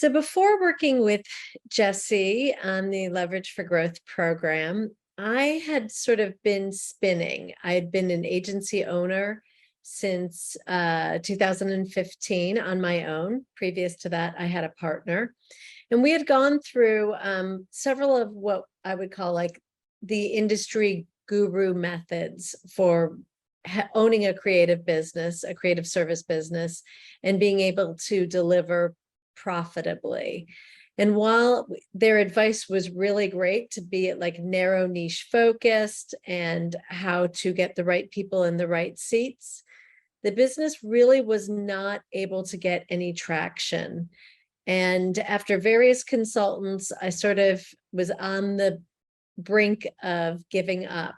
So before working with Jesse on the Leverage for Growth program, I had sort of been spinning. I had been an agency owner since 2015 on my own. Previous to that, I had a partner. And we had gone through several of what I would call like the industry guru methods for owning a creative business, a creative service business, and being able to deliver profitably. And while their advice was really great to be like narrow niche focused and how to get the right people in the right seats, the business really was not able to get any traction. And after various consultants, I sort of was on the brink of giving up.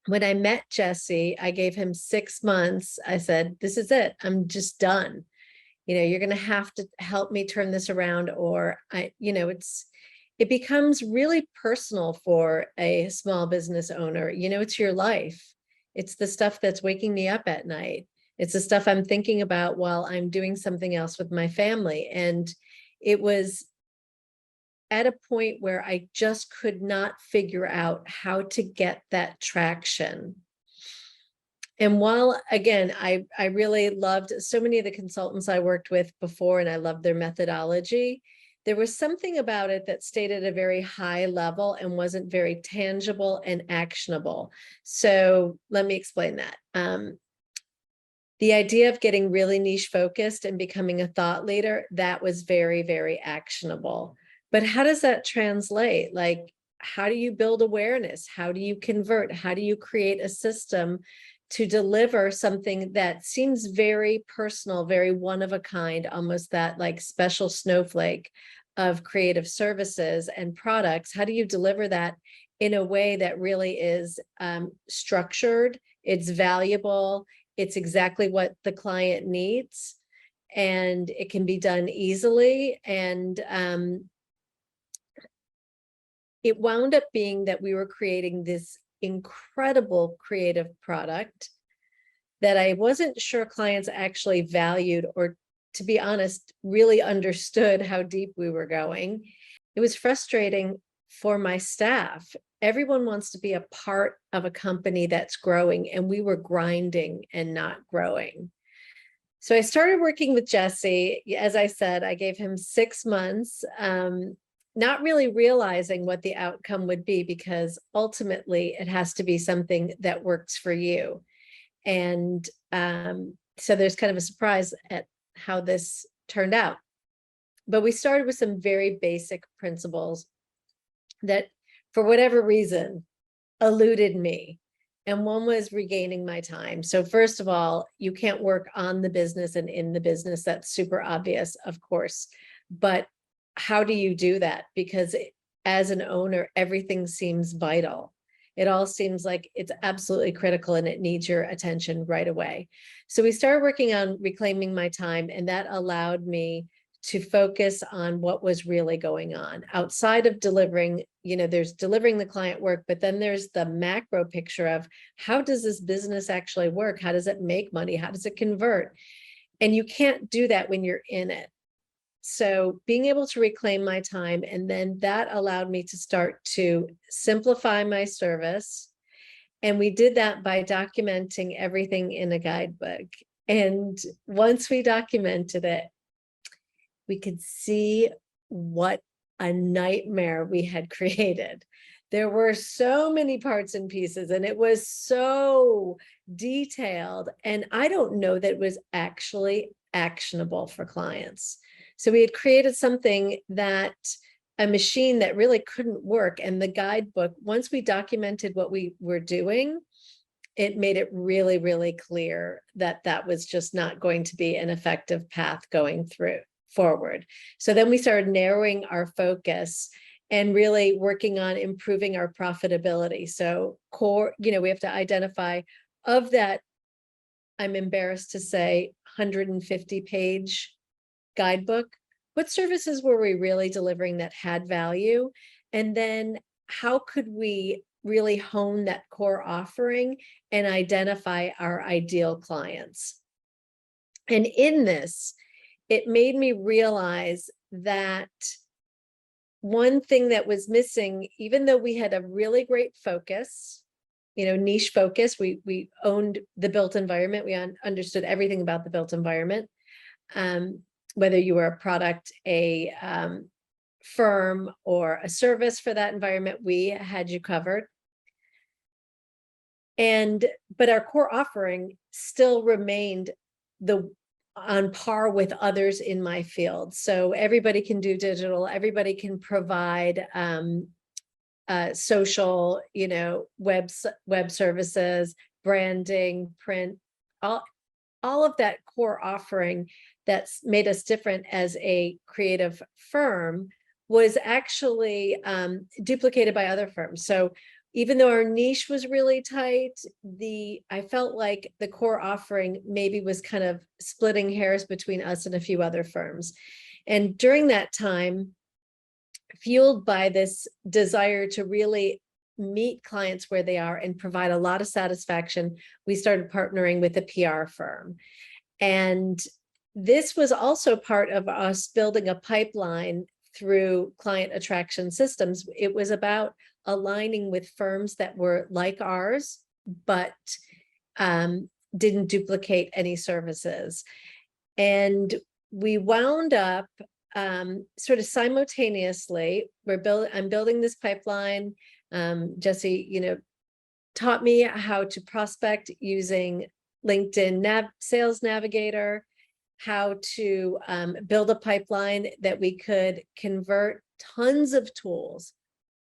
When I met Jesse, I gave him 6 months. I said, this is it. I'm just done. You're going to have to help me turn this around, or it becomes really personal for a small business owner. It's your life. It's the stuff that's waking me up at night. It's the stuff I'm thinking about while I'm doing something else with my family. And it was at a point where I just could not figure out how to get that traction. And while, again, I really loved so many of the consultants I worked with before, and I loved their methodology, there was something about it that stayed at a very high level and wasn't very tangible and actionable. So let me explain that. The idea of getting really niche focused and becoming a thought leader, that was very, very actionable. But how does that translate? Like, how do you build awareness? How do you convert? How do you create a system to deliver something that seems very personal, very one of a kind, almost that like special snowflake of creative services and products? How do you deliver that in a way that really is structured, it's valuable, it's exactly what the client needs, and it can be done easily? And it wound up being that we were creating this incredible creative product that I wasn't sure clients actually valued, or, to be honest, really understood how deep we were going. It was frustrating for my staff. Everyone wants to be a part of a company that's growing, and we were grinding and not growing. So I started working with Jesse. As I said, I gave him 6 months. Not really realizing what the outcome would be, because ultimately it has to be something that works for you. And so there's kind of a surprise at how this turned out. But we started with some very basic principles that, for whatever reason, eluded me. And one was regaining my time. So first of all, you can't work on the business and in the business. That's super obvious, of course. But how do you do that? Because as an owner, everything seems vital. It all seems like it's absolutely critical and it needs your attention right away. So we started working on reclaiming my time, and that allowed me to focus on what was really going on outside of delivering. There's delivering the client work, but then there's the macro picture of how does this business actually work? How does it make money? How does it convert? And you can't do that when you're in it. So being able to reclaim my time, and then that allowed me to start to simplify my service. And we did that by documenting everything in a guidebook. And once we documented it, we could see what a nightmare we had created. There were so many parts and pieces, and it was so detailed. And I don't know that it was actually actionable for clients. So we had created something that, a machine that really couldn't work. And the guidebook, once we documented what we were doing, it made it really, really clear that that was just not going to be an effective path going forward. So then we started narrowing our focus and really working on improving our profitability. So we have to identify, of that, I'm embarrassed to say, 150-page guidebook, what services were we really delivering that had value? And then how could we really hone that core offering and identify our ideal clients? And in this, it made me realize that one thing that was missing, even though we had a really great focus, niche focus, we owned the built environment, we understood everything about the built environment. Whether you were a product, a firm, or a service for that environment, we had you covered. But our core offering still remained on par with others in my field. So everybody can do digital, everybody can provide social, web services, branding, print, all of that core offering that's made us different as a creative firm was actually duplicated by other firms. So even though our niche was really tight, I felt like the core offering maybe was kind of splitting hairs between us and a few other firms. And during that time, fueled by this desire to really meet clients where they are and provide a lot of satisfaction, we started partnering with a PR firm. And this was also part of us building a pipeline through client attraction systems. It was about aligning with firms that were like ours, but didn't duplicate any services. And we wound up sort of simultaneously, I'm building this pipeline. Jesse, taught me how to prospect using LinkedIn Sales Navigator, how to build a pipeline that we could convert tons of tools,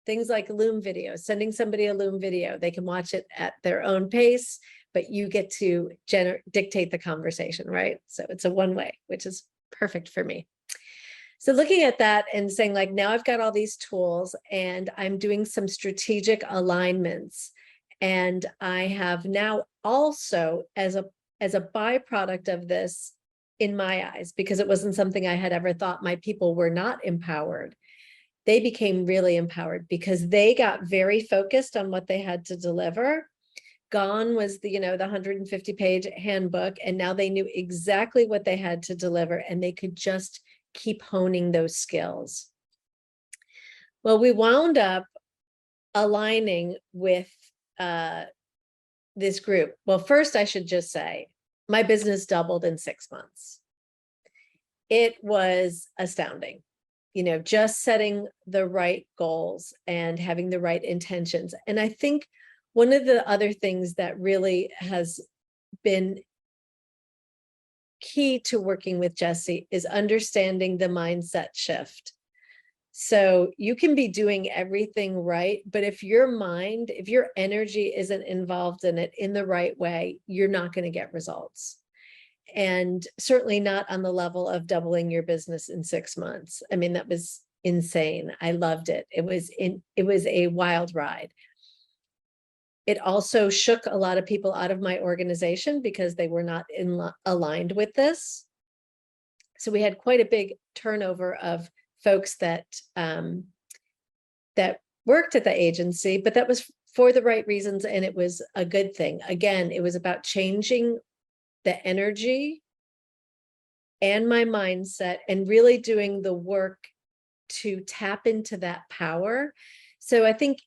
things like Loom video, sending somebody a Loom video. They can watch it at their own pace, but you get to dictate the conversation, right? So it's a one-way, which is perfect for me. So looking at that and saying, like, now I've got all these tools and I'm doing some strategic alignments. And I have now also, as a byproduct of this, in my eyes, because it wasn't something I had ever thought, my people were not empowered. They became really empowered because they got very focused on what they had to deliver. Gone was the 150-page handbook, and now they knew exactly what they had to deliver, and they could just keep honing those skills. Well, we wound up aligning with this group. Well, first I should just say, my business doubled in 6 months. It was astounding. Just setting the right goals and having the right intentions. And I think one of the other things that really has been key to working with Jesse is understanding the mindset shift. So you can be doing everything right, but if your energy isn't involved in it in the right way, you're not going to get results. And certainly not on the level of doubling your business in 6 months. I mean, that was insane. I loved it. It was a wild ride. It also shook a lot of people out of my organization because they were not aligned with this. So we had quite a big turnover of folks that worked at the agency, but that was for the right reasons, and it was a good thing. Again, it was about changing the energy and my mindset and really doing the work to tap into that power. So I think,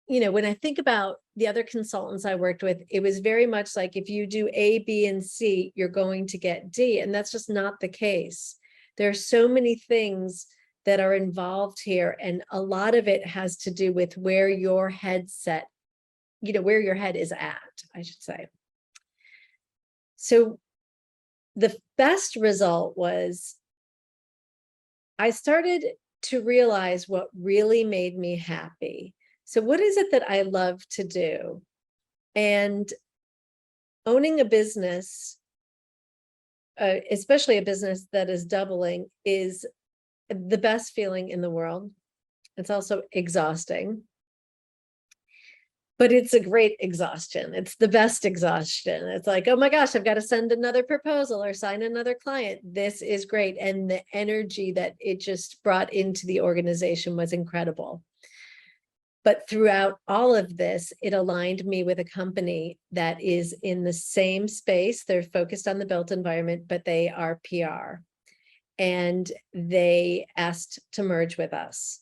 when I think about the other consultants I worked with, it was very much like, if you do A, B, and C, you're going to get D. And that's just not the case. There are so many things that are involved here. And a lot of it has to do with where your head set, where your head is at, I should say. So the best result was I started to realize what really made me happy. So what is it that I love to do? And owning a business, especially a business that is doubling, is the best feeling in the world. It's also exhausting. But it's a great exhaustion. It's the best exhaustion. It's like, oh my gosh, I've got to send another proposal or sign another client. This is great. And the energy that it just brought into the organization was incredible. But throughout all of this, it aligned me with a company that is in the same space. They're focused on the built environment, but they are PR. and they asked to merge with us.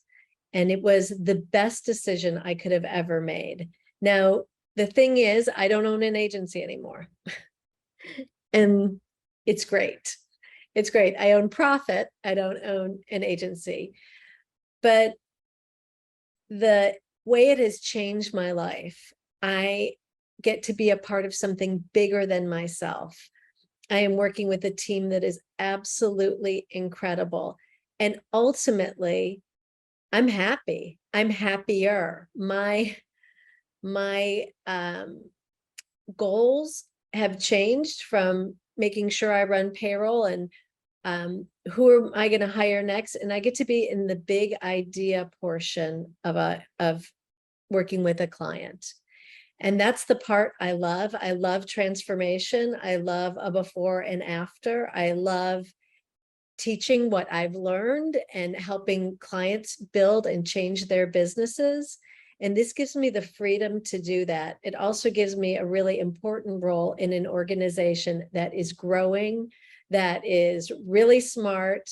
And it was the best decision I could have ever made. Now, the thing is, I don't own an agency anymore. And it's great. It's great. I own Profit. I don't own an agency. But the way it has changed my life, I get to be a part of something bigger than myself. I am working with a team that is absolutely incredible. And ultimately, I'm happy. I'm happier. My goals have changed from making sure I run payroll and who am I going to hire next? And I get to be in the big idea portion of working with a client. And that's the part I love. I love transformation. I love a before and after. I love teaching what I've learned and helping clients build and change their businesses. And this gives me the freedom to do that. It also gives me a really important role in an organization that is growing, that is really smart.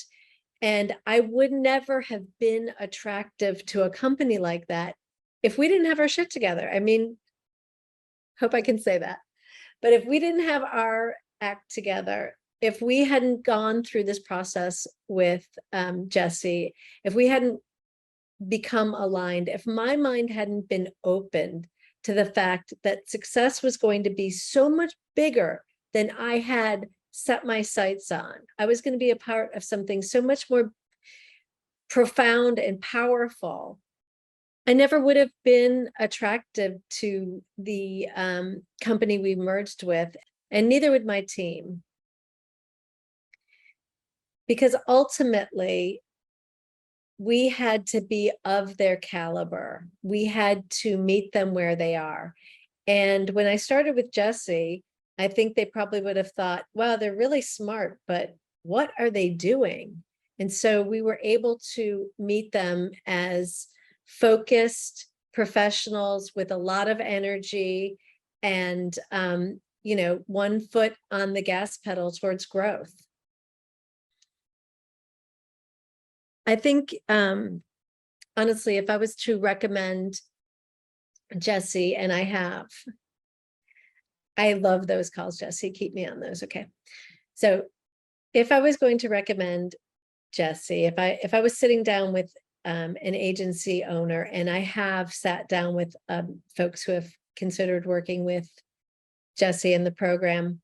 And I would never have been attractive to a company like that if we didn't have our shit together. I mean, hope I can say that. But if we didn't have our act together, if we hadn't gone through this process with Jesse, if we hadn't become aligned, if my mind hadn't been opened to the fact that success was going to be so much bigger than I had set my sights on, I was going to be a part of something so much more profound and powerful, I never would have been attractive to the company we merged with, and neither would my team. Because ultimately, we had to be of their caliber. We had to meet them where they are. And when I started with Jesse, I think they probably would have thought, wow, they're really smart, but what are they doing? And so we were able to meet them as focused professionals with a lot of energy and, you know, 1 foot on the gas pedal towards growth. I think, honestly, if I was to recommend Jesse, and I love those calls, Jesse, keep me on those, okay? So if I was going to recommend Jesse, if I was sitting down with an agency owner, and I have sat down with folks who have considered working with Jesse in the program,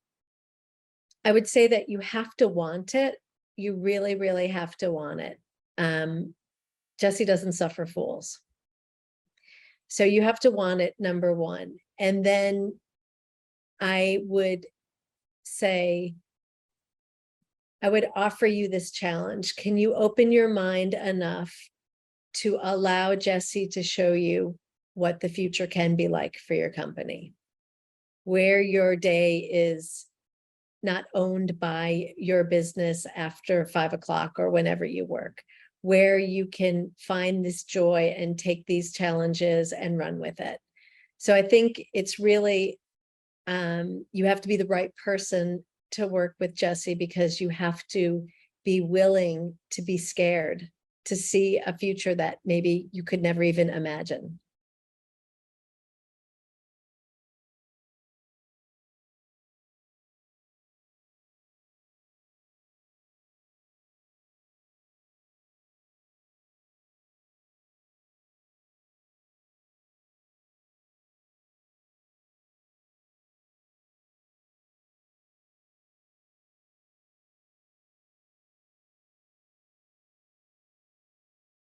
I would say that you have to want it. You really, really have to want it. Jesse doesn't suffer fools. So you have to want it, number one. And then I would say, I would offer you this challenge. Can you open your mind enough to allow Jesse to show you what the future can be like for your company, where your day is not owned by your business after 5 o'clock or whenever you work, where you can find this joy and take these challenges and run with it. So I think it's really, you have to be the right person to work with Jesse, because you have to be willing to be scared, to see a future that maybe you could never even imagine.